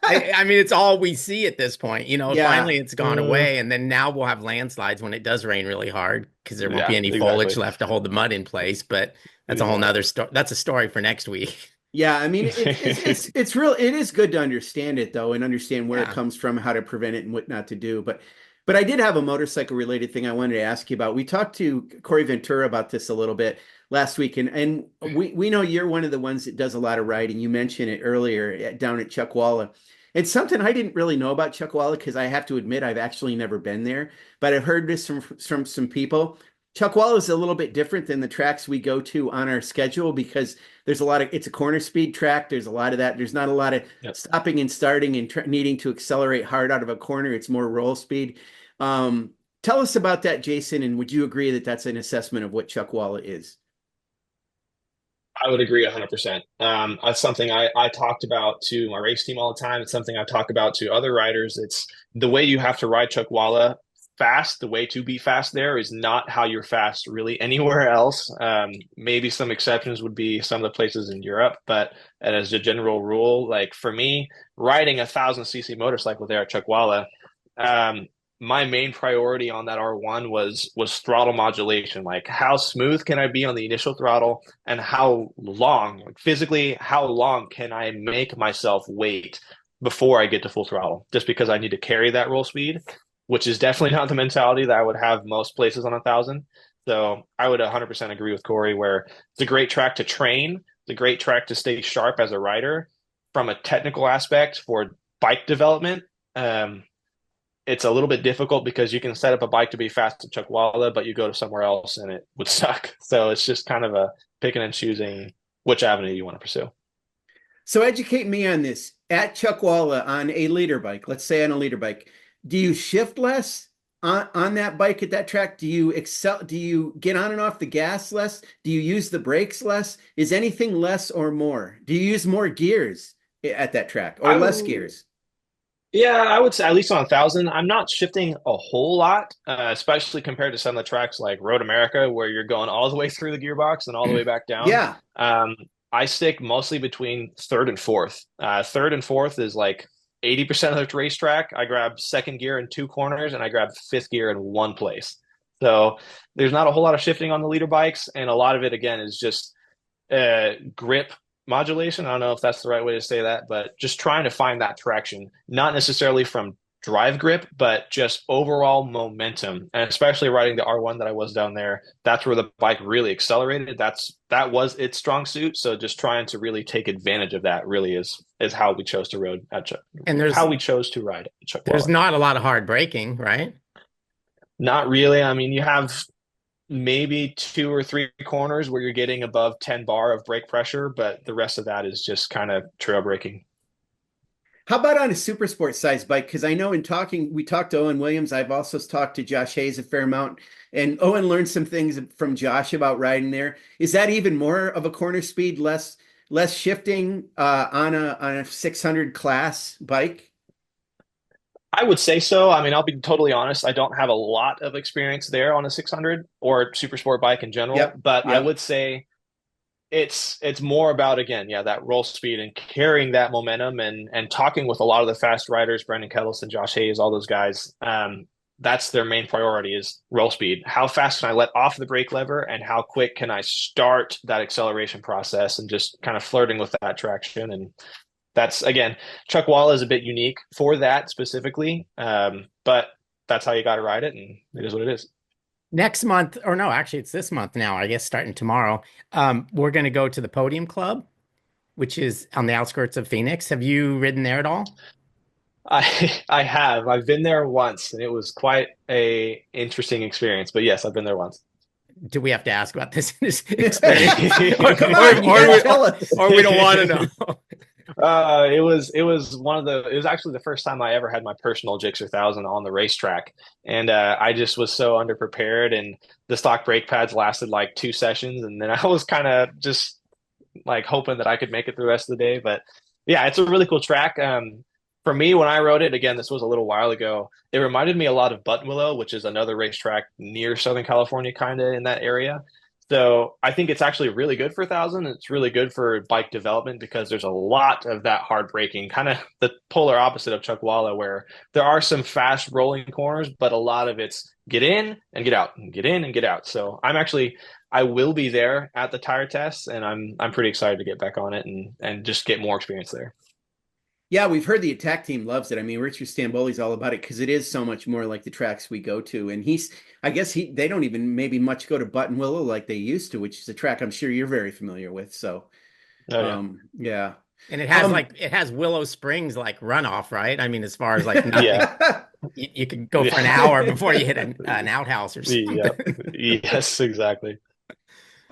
I mean, it's all we see at this point. Finally it's gone away. And then now we'll have landslides when it does rain really hard because there won't be any foliage left to hold the mud in place. But that's a whole nother story. That's a story for next week. Yeah, I mean, it's real. It is good to understand it, though, and understand where it comes from, how to prevent it and what not to do. But I did have a motorcycle related thing I wanted to ask you about. We talked to Corey Ventura about this a little bit last week, and we know you're one of the ones that does a lot of riding. You mentioned it earlier down at Chuckwalla. It's something I didn't really know about Chuckwalla because I have to admit I've actually never been there, but I've heard this from some people. Chuckwalla is a little bit different than the tracks we go to on our schedule because there's it's a corner speed track. There's a lot of that. There's not a lot of stopping and starting and needing to accelerate hard out of a corner. It's more roll speed. Tell us about that, Jayson, and would you agree that that's an assessment of what Chuckwalla is? I would agree 100%. That's something I talked about to my race team all the time. It's something I talk about to other riders. It's the way you have to ride Chuckwalla fast, the way to be fast there is not how you're fast really anywhere else. Maybe some exceptions would be some of the places in Europe, but as a general rule, like for me, riding 1,000 cc motorcycle there at Chuckwalla, my main priority on that R1 was throttle modulation. Like how smooth can I be on the initial throttle, and how long, like physically, how long can I make myself wait before I get to full throttle? Just because I need to carry that roll speed, which is definitely not the mentality that I would have most places on 1,000. So I would 100% agree with Corey, where it's a great track to train, it's a great track to stay sharp as a rider. From a technical aspect for bike development, it's a little bit difficult because you can set up a bike to be fast at Chuckwalla, but you go to somewhere else and it would suck. So it's just kind of a picking and choosing which avenue you want to pursue. So educate me on this. At Chuckwalla on a leader bike, let's say on a leader bike, do you shift less on that bike at that track? Do you excel? Do you get on and off the gas less? Do you use the brakes less? Is anything less or more? Do you use more gears at that track or less gears? Yeah, I would say at least on 1,000, I'm not shifting a whole lot, especially compared to some of the tracks like Road America, where you're going all the way through the gearbox and all the way back down. Yeah. I stick mostly between third and fourth. Third and fourth is like 80% of the racetrack. I grab second gear in 2 corners, and I grab fifth gear in 1 place. So there's not a whole lot of shifting on the leader bikes, and a lot of it again is just grip modulation. I don't know if that's the right way to say that, but just trying to find that traction, not necessarily from drive grip, but just overall momentum. And especially riding the R1 that I was down there, that's where the bike really accelerated. That was its strong suit. So just trying to really take advantage of that really is how we chose to ride at Chuck. And how we chose to ride at Chuck. There's not a lot of hard braking, right? Not really. I mean, you have maybe 2 or 3 corners where you're getting above 10 bar of brake pressure, but the rest of that is just kind of trail braking. How about on a super sport size bike? Because I know we talked to Owen Williams. I've also talked to Josh Hayes a fair amount, and Owen learned some things from Josh about riding there. Is that even more of a corner speed, less shifting on a 600 class bike? I would say so. I mean, I'll be totally honest. I don't have a lot of experience there on a 600 or super sport bike in general, but I would say it's more about, again, that roll speed and carrying that momentum and talking with a lot of the fast riders, Brendan Kettles and Josh Hayes, all those guys. That's their main priority is roll speed. How fast can I let off the brake lever, and how quick can I start that acceleration process, and just kind of flirting with that traction. And that's, again, Chuckwalla is a bit unique for that specifically, but that's how you got to ride it, and it is what it is. Next month, or no, actually it's this month now, I guess starting tomorrow, we're going to go to the Podium Club, which is on the outskirts of Phoenix. Have you ridden there at all? I have. I've been there once, and it was quite a interesting experience. But yes, I've been there once. Do we have to ask about this experience? Come on, or we don't want to know. It was actually the first time I ever had my personal Gixxer 1000 on the racetrack, and I just was so underprepared, and the stock brake pads lasted like 2 sessions, and then I was kind of just like hoping that I could make it through the rest of the day. But yeah, it's a really cool track. For me, when I rode it, again, this was a little while ago, it reminded me a lot of Buttonwillow, which is another racetrack near Southern California, kind of in that area. So I think it's actually really good for 1,000. It's really good for bike development because there's a lot of that hard braking, kind of the polar opposite of Chuckwalla, where there are some fast rolling corners, but a lot of it's get in and get out, and get in and get out. So I will be there at the tire tests, and I'm pretty excited to get back on it and just get more experience there. Yeah, we've heard the attack team loves it. I mean, Richard Stamboli's all about it because it is so much more like the tracks we go to. And they don't even maybe much go to Buttonwillow like they used to, which is a track I'm sure you're very familiar with. So, yeah. And it has Willow Springs like runoff, right? I mean, as far as like nothing, you can go for an hour before you hit an outhouse or something. Yeah. Yes, exactly.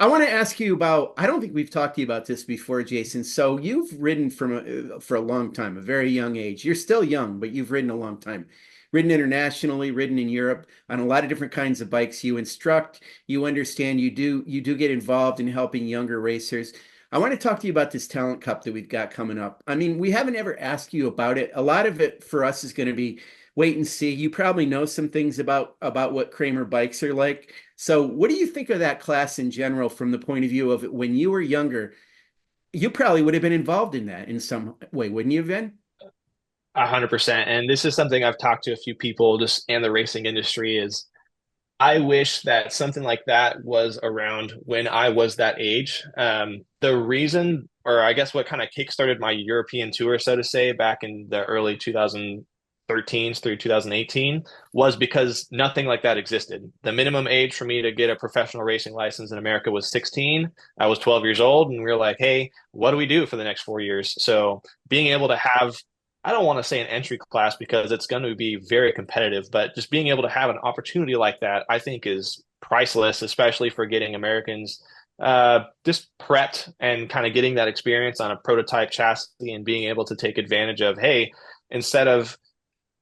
I want to ask you about, I don't think we've talked to you about this before, Jayson. So you've ridden for a long time, a very young age. You're still young, but you've ridden a long time. Ridden internationally, ridden in Europe on a lot of different kinds of bikes. You instruct, you understand, you do get involved in helping younger racers. I want to talk to you about this Talent Cup that we've got coming up. I mean, we haven't ever asked you about it. A lot of it for us is going to be, wait and see. You probably know some things about what Kramer bikes are like. So what do you think of that class in general from the point of view of when you were younger? You probably would have been involved in that in some way, wouldn't you have been? 100%. And this is something I've talked to a few people just in the racing industry is I wish that something like that was around when I was that age. The reason, or I guess what kind of kickstarted my European tour, so to say, back in the early 2013s through 2018, was because nothing like that existed. The minimum age for me to get a professional racing license in America was 16. I was 12 years old, and we were like, hey, what do we do for the next 4 years? So being able to have I don't want to say an entry class because it's going to be very competitive, but just being able to have an opportunity like that, I think is priceless, especially for getting Americans just prepped and kind of getting that experience on a prototype chassis and being able to take advantage of, hey, instead of,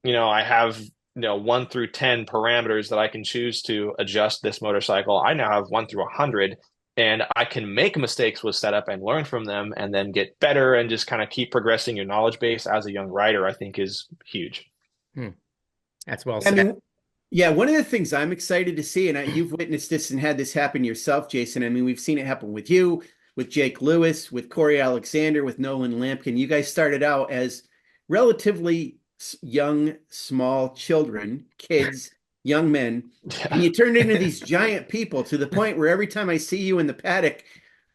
I have, 1 through 10 parameters that I can choose to adjust this motorcycle. I now have 1 through 100 and I can make mistakes with setup and learn from them and then get better and just kind of keep progressing your knowledge base as a young rider, I think is huge. Hmm. That's well I said. mean, yeah, one of the things I'm excited to see, and you've witnessed this and had this happen yourself, Jason. I mean, we've seen it happen with you, with Jake Lewis, with Corey Alexander, with Nolan Lampkin. You guys started out as relatively young, small children, kids, young men, and you turned into these giant people to the point where every time I see you in the paddock,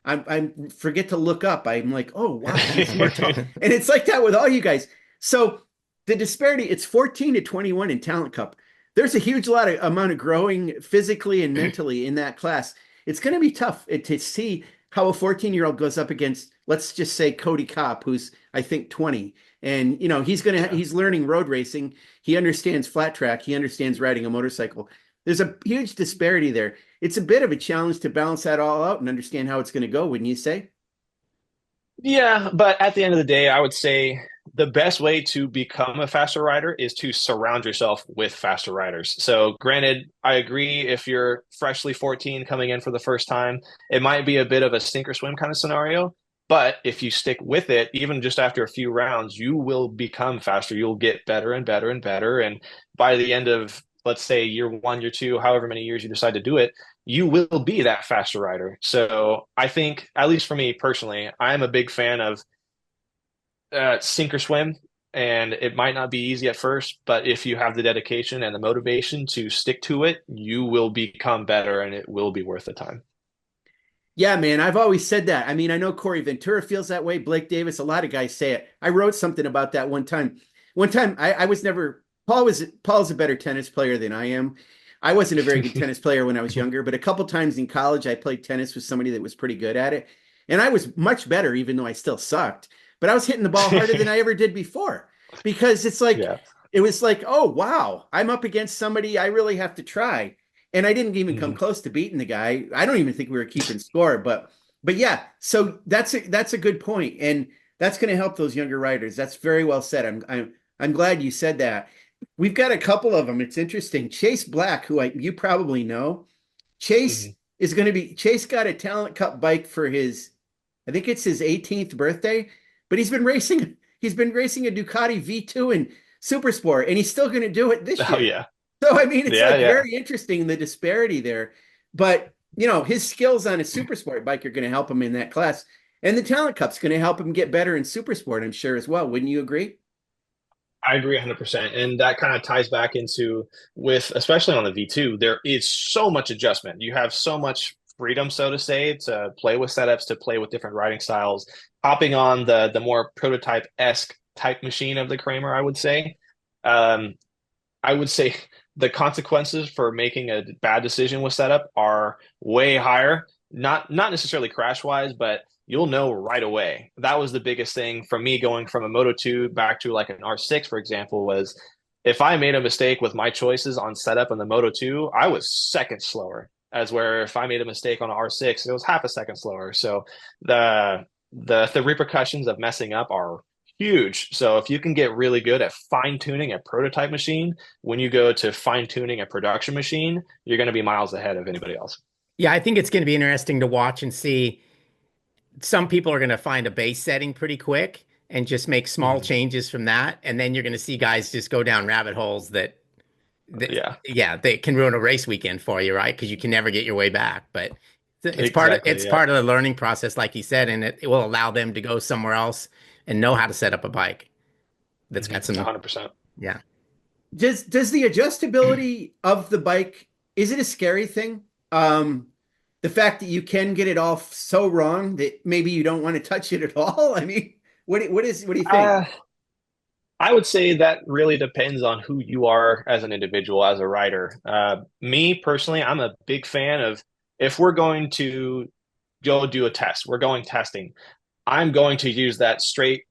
I forget to look up. I'm like, oh wow, he's more tall. And it's like that with all you guys. So the disparity, it's 14 to 21 in Talent Cup. There's a huge amount of growing physically and mentally in that class. It's going to be tough to see how a 14-year-old goes up against, let's just say, Cody Kopp, who's I think 20. And he's learning road racing. He understands flat track. He understands riding a motorcycle. There's a huge disparity there. It's a bit of a challenge to balance that all out and understand how it's going to go, wouldn't you say? Yeah, but at the end of the day, I would say the best way to become a faster rider is to surround yourself with faster riders. So, granted, I agree if you're freshly 14 coming in for the first time, it might be a bit of a sink or swim kind of scenario. But if you stick with it, even just after a few rounds, you will become faster. You'll get better and better and better. And by the end of, let's say, year 1, year 2, however many years you decide to do it, you will be that faster rider. So I think, at least for me personally, I'm a big fan of sink or swim. And it might not be easy at first, but if you have the dedication and the motivation to stick to it, you will become better and it will be worth the time. Yeah, man, I've always said that. I mean, I know Corey Ventura feels that way. Blake Davis, a lot of guys say it. I wrote something about that one time. One time, I was never Paul's a better tennis player than I am. I wasn't a very good tennis player when I was younger, but a couple times in college, I played tennis with somebody that was pretty good at it, and I was much better, even though I still sucked. But I was hitting the ball harder than I ever did before because it's like Yeah. it was like, oh wow, I'm up against somebody I really have to try. And I didn't even come Mhm. close to beating the guy. I don't even think we were keeping score, but yeah, so that's a good point, and that's going to help those younger riders. That's very well said. I'm glad you said that. We've got a couple of them. It's interesting. Chase Black, who you probably know, Chase Mhm. Chase got a Talent Cup bike for I think it's his 18th birthday, but he's been racing a Ducati V2 in Super Sport, and he's still going to do it this Oh year. yeah. So, I mean, it's Yeah, like yeah. very interesting, the disparity there. But, his skills on a super sport bike are going to help him in that class. And the Talent Cup's going to help him get better in super sport, I'm sure, as well. Wouldn't you agree? I agree 100%. And that kind of ties back into with, especially on the V2, there is so much adjustment. You have so much freedom, so to say, to play with setups, to play with different riding styles. Hopping on the more prototype-esque type machine of the Kramer, Um, I would say the consequences for making a bad decision with setup are way higher. Not necessarily crash wise, but you'll know right away. That was the biggest thing for me going from a Moto 2 back to like an R6, for example, was if I made a mistake with my choices on setup in the Moto 2, I was seconds slower. As where if I made a mistake on an R6, it was half a second slower. So the repercussions of messing up are huge. So if you can get really good at fine tuning a prototype machine, when you go to fine tuning a production machine, you're going to be miles ahead of anybody else. Yeah, I think it's going to be interesting to watch and see. Some people are going to find a base setting pretty quick. and just make small changes from that. And then you're going to see guys just go down rabbit holes that Yeah, yeah, they can ruin a race weekend for you, right? Because you can never get your way back. But it's exactly. Yeah. part of the learning process, like you said, and it will allow them to go somewhere else and know how to set up a bike that's got some 100%. yeah. Does the adjustability of the bike, is it a scary thing? The fact that you can get it all so wrong that maybe you don't want to touch it at all. I mean, what do you think? I would say that really depends on who you are as an individual, as a rider. Me personally, I'm a big fan of if we're going to go do a test, we're going testing. I'm going to use that straight.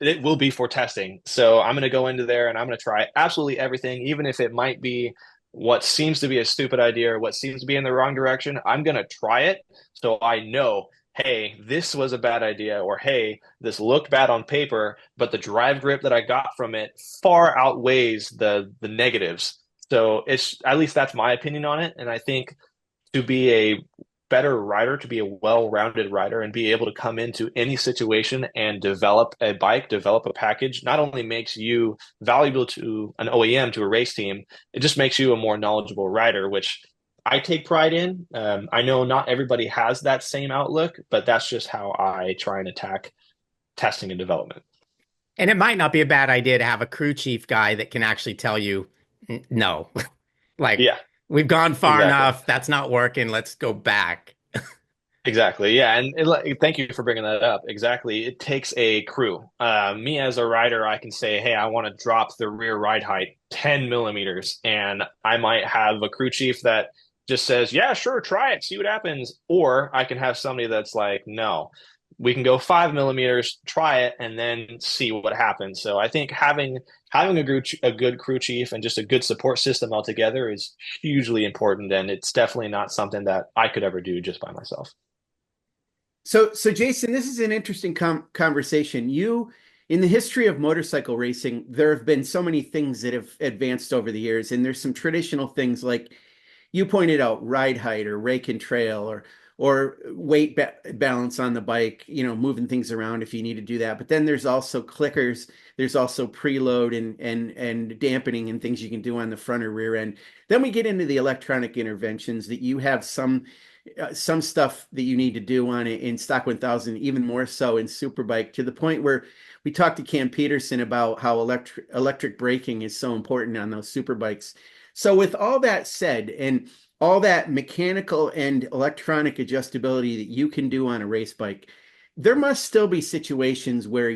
It will be for testing. So I'm going to go into there and I'm going to try absolutely everything, even if it might be what seems to be a stupid idea or what seems to be in the wrong direction. I'm going to try it so I know, hey, this was a bad idea, or hey, this looked bad on paper, but the drive grip that I got from it far outweighs the negatives. So it's at least that's my opinion on it. And I think to be a better rider, to be a well-rounded rider and be able to come into any situation and develop a bike, develop a package, not only makes you valuable to an OEM, to a race team, it just makes you a more knowledgeable rider, which I take pride in. I know not everybody has that same outlook, but that's just how I try and attack testing and development. And it might not be a bad idea to have a crew chief guy that can actually tell you, no, like Yeah, we've gone far exactly. enough. That's not working. Let's go back. Exactly. Yeah. And thank you for bringing that up. Exactly. It takes a crew. Me as a rider, I can say, hey, I want to drop the rear ride height 10 millimeters. And I might have a crew chief that just says, yeah, sure, try it, see what happens. Or I can have somebody that's like, no, we can go 5 millimeters, try it, and then see what happens. So I think having a good crew chief and just a good support system altogether is hugely important. And it's definitely not something that I could ever do just by myself. So Jason, this is an interesting conversation. In the history of motorcycle racing, there have been so many things that have advanced over the years, and there's some traditional things like you pointed out, ride height or rake and trail or weight balance on the bike, moving things around if you need to do that. But then there's also clickers, there's also preload and dampening and things you can do on the front or rear end. Then we get into the electronic interventions that you have some stuff that you need to do on it in Stock 1000, even more so in Superbike, to the point where we talked to Cam Peterson about how electric braking is so important on those Superbikes. So with all that said, and all that mechanical and electronic adjustability that you can do on a race bike, there must still be situations where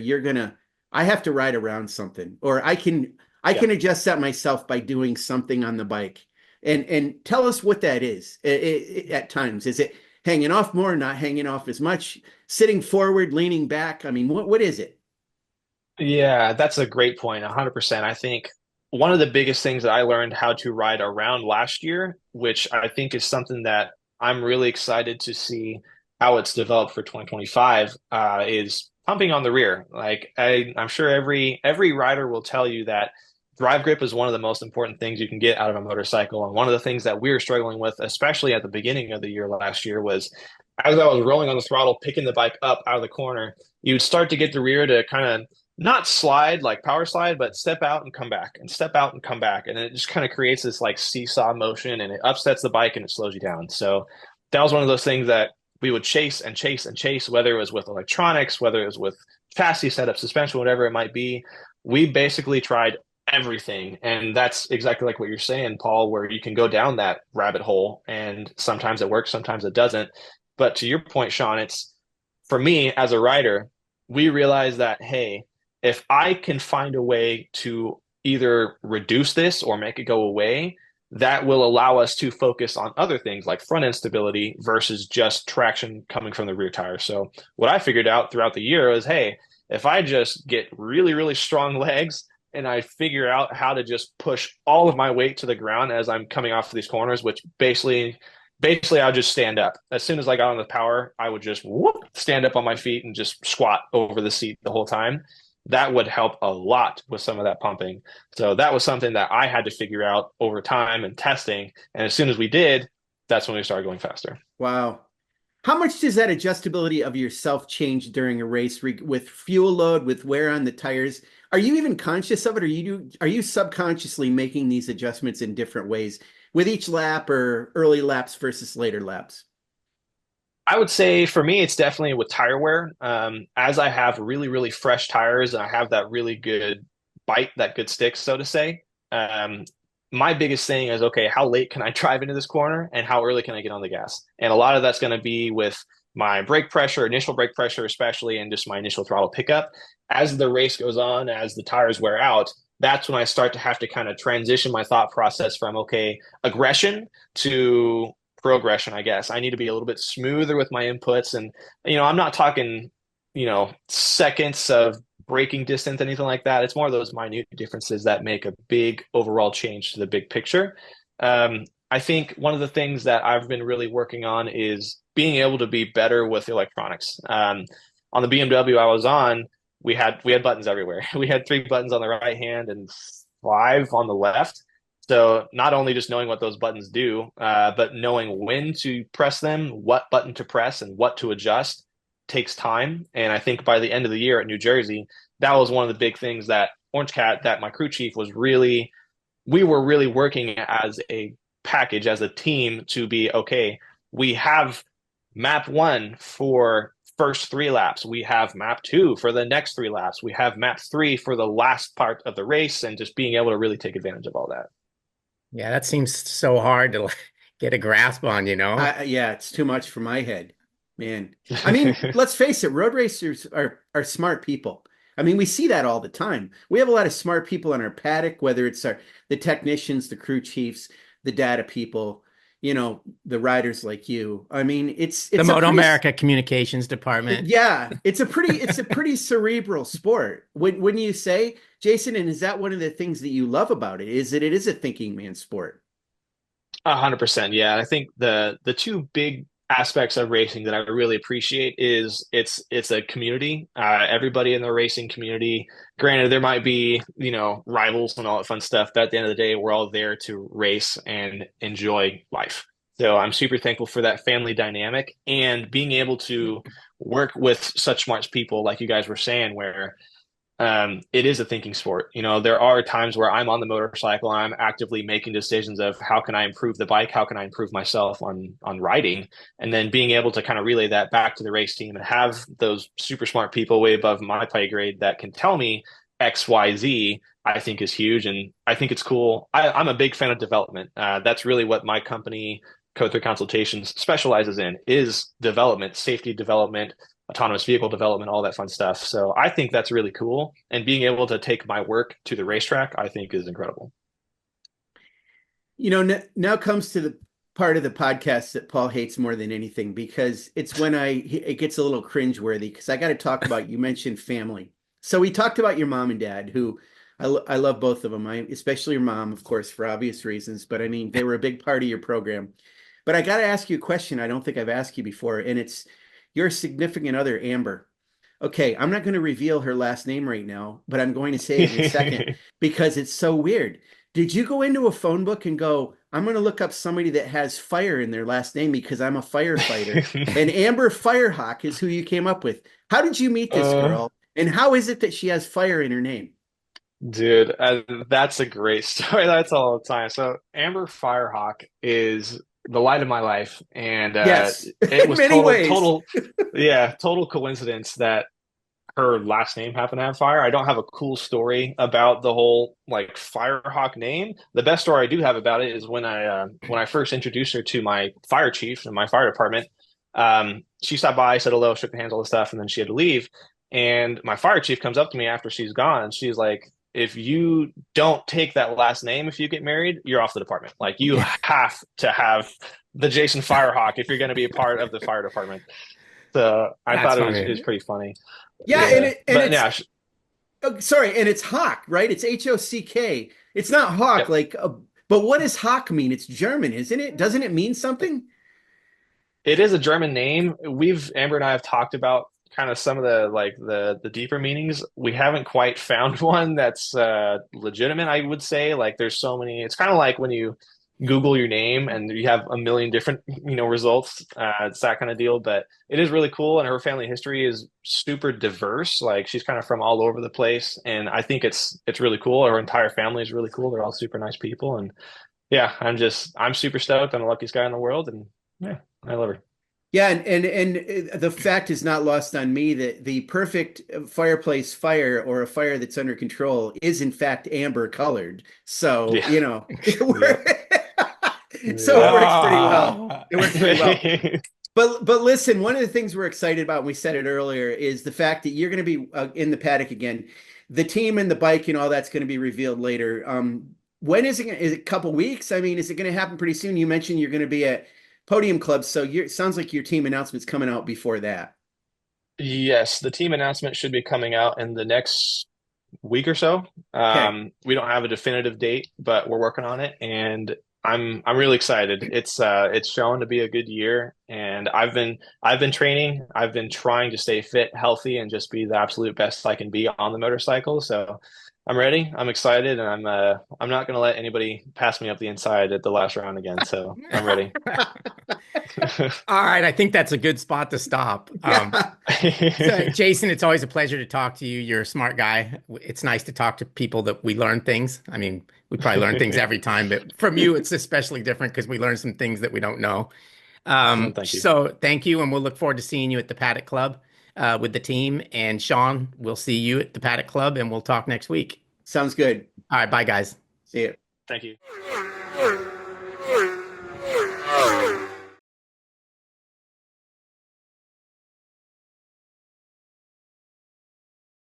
I have to ride around something, or I can Yeah. adjust that myself by doing something on the bike. And tell us what that is at times. Is it hanging off more, not hanging off as much, sitting forward, leaning back? I mean, what is it? Yeah, that's a great point. 100%. I think one of the biggest things that I learned how to ride around last year, which I think is something that I'm really excited to see how it's developed for 2025, is pumping on the rear. Like I'm sure every rider will tell you that drive grip is one of the most important things you can get out of a motorcycle. And one of the things that we were struggling with, especially at the beginning of the year last year, was as I was rolling on the throttle, picking the bike up out of the corner, you would start to get the rear to kind of not slide like power slide, but step out and come back and step out and come back. And it just kind of creates this like seesaw motion and it upsets the bike and it slows you down. So that was one of those things that we would chase and chase and chase, whether it was with electronics, whether it was with chassis setup, suspension, whatever it might be. We basically tried everything. And that's exactly like what you're saying, Paul, where you can go down that rabbit hole and sometimes it works, sometimes it doesn't. But to your point, Sean, it's for me as a rider, we realize that, hey, if I can find a way to either reduce this or make it go away, that will allow us to focus on other things like front end stability versus just traction coming from the rear tire. So what I figured out throughout the year is, hey, if I just get really, really strong legs and I figure out how to just push all of my weight to the ground as I'm coming off of these corners, which basically I'll just stand up. As soon as I got on the power, I would just stand up on my feet and just squat over the seat the whole time. That would help a lot with some of that pumping. So that was something that I had to figure out over time and testing. And as soon as we did, that's when we started going faster. Wow. How much does that adjustability of yourself change during a race with fuel load, with wear on the tires? Are you even conscious of it, or are you subconsciously making these adjustments in different ways with each lap or early laps versus later laps? I would say for me, it's definitely with tire wear. As I have really, really fresh tires and I have that really good bite, that good stick, so to say. Um, my biggest thing is, okay, how late can I drive into this corner and how early can I get on the gas? And a lot of that's going to be with my brake pressure, initial brake pressure, especially, and just my initial throttle pickup. As the race goes on, as the tires wear out, that's when I start to have to kind of transition my thought process from, okay, aggression to progression, I guess. I need to be a little bit smoother with my inputs. And, I'm not talking, seconds of braking distance, anything like that. It's more of those minute differences that make a big overall change to the big picture. I think one of the things that I've been really working on is being able to be better with electronics. On the BMW I was on, we had buttons everywhere. We had 3 buttons on the right hand and 5 on the left. So not only just knowing what those buttons do, but knowing when to press them, what button to press, and what to adjust takes time. And I think by the end of the year at New Jersey, that was one of the big things that Orange Cat, that my crew chief was really, we were really working as a package, as a team to be, okay, we have map 1 for first 3 laps. We have map 2 for the next 3 laps. We have map 3 for the last part of the race, and just being able to really take advantage of all that. Yeah, that seems so hard to get a grasp on, you know? Yeah, it's too much for my head, man. I mean, let's face it, road racers are smart people. I mean, we see that all the time. We have a lot of smart people in our paddock, whether it's the technicians, the crew chiefs, the data people, the riders like you. I mean, The it's a pretty MotoAmerica Communications Department. yeah, it's a pretty cerebral sport. Wouldn't you say, Jason? And is that one of the things that you love about it? Is that it is a thinking man's sport? 100%. Yeah. I think the two big aspects of racing that I really appreciate is it's a community. Everybody in the racing community, granted, there might be, rivals and all that fun stuff, but at the end of the day, we're all there to race and enjoy life. So I'm super thankful for that family dynamic and being able to work with such smart people like you guys were saying, where it is a thinking sport. There are times where I'm on the motorcycle, I'm actively making decisions of how can I improve the bike, how can I improve myself on riding, and then being able to kind of relay that back to the race team and have those super smart people way above my pay grade that can tell me X, Y, Z. I think is huge, and I think it's cool. I'm a big fan of development. That's really what my company, Code 3 Consultations, specializes in, is development, safety development, autonomous vehicle development, all that fun stuff. So I think that's really cool. And being able to take my work to the racetrack, I think is incredible. Now comes to the part of the podcast that Paul hates more than anything, because it's when it gets a little cringeworthy, because I got to talk about, you mentioned family. So we talked about your mom and dad, who I love both of them. Especially your mom, of course, for obvious reasons, but I mean, they were a big part of your program. But I got to ask you a question I don't think I've asked you before, and it's your significant other, Amber. Okay, I'm not going to reveal her last name right now, but I'm going to say it in a second because it's so weird. Did you go into a phone book and go, I'm going to look up somebody that has fire in their last name because I'm a firefighter? And Amber Firehawk is who you came up with. How did you meet this girl? And how is it that she has fire in her name? Dude, that's a great story. That's all the time. So Amber Firehawk is the light of my life, and Yes, it in was many ways. total coincidence that her last name happened to have fire. I don't have a cool story about the whole like Firehawk name. The best story I do have about it is when I first introduced her to my fire chief in my fire department. She stopped by, said hello, shook hands, all this stuff, and then she had to leave. And my fire chief comes up to me after she's gone, and she's like, if you don't take that last name, if you get married, you're off the department. Like you have to have the Jason Firehawk if you're going to be a part of the fire department. So I That's thought it was funny. pretty funny. Yeah, Yeah, and but it's yeah, sorry, and it's Hawk, right? It's Hock. It's not Hawk, yep. but what does Hawk mean? It's German, isn't it? Doesn't it mean something? It is a German name. Amber and I have talked about kind of some of the deeper meanings. We haven't quite found one that's legitimate, I would say. Like there's so many. It's kind of like when you Google your name and you have a million different, results. It's that kind of deal, but it is really cool. And her family history is super diverse. Like she's kind of from all over the place. And I think it's really cool. Her entire family is really cool. They're all super nice people. And yeah, I'm super stoked. I'm the luckiest guy in the world. And yeah, I love her. Yeah, and the fact is not lost on me that the perfect fireplace fire or a fire that's under control is in fact amber colored. So, Yeah. so it Yeah. works pretty well. Ah. It works pretty well. But listen, one of the things we're excited about, and we said it earlier, is the fact that you're going to be in the paddock again. The team and the bike and all that's going to be revealed later. When is it? Is it a couple weeks? I mean, is it going to happen pretty soon? You mentioned you're going to be at Podium Club, so it sounds like your team announcement's coming out before that. Yes, the team announcement should be coming out in the next week or so. Okay. We don't have a definitive date, but we're working on it, and I'm really excited. It's shown to be a good year, and I've been training. I've been trying to stay fit, healthy, and just be the absolute best I can be on the motorcycle. So I'm ready. I'm excited, and I'm not going to let anybody pass me up the inside at the last round again. So I'm ready. All right, I think that's a good spot to stop. So, Jayson, it's always a pleasure to talk to you. You're a smart guy. It's nice to talk to people that we learn things. I mean, we probably learn things every time, but from you, it's especially different because we learn some things that we don't know. Well, thank you. So thank you, and we'll look forward to seeing you at the Paddock Club with the team. And Sean, we'll see you at the Paddock Club, and we'll talk next week. Sounds good. All right, bye, guys. See you. Thank you.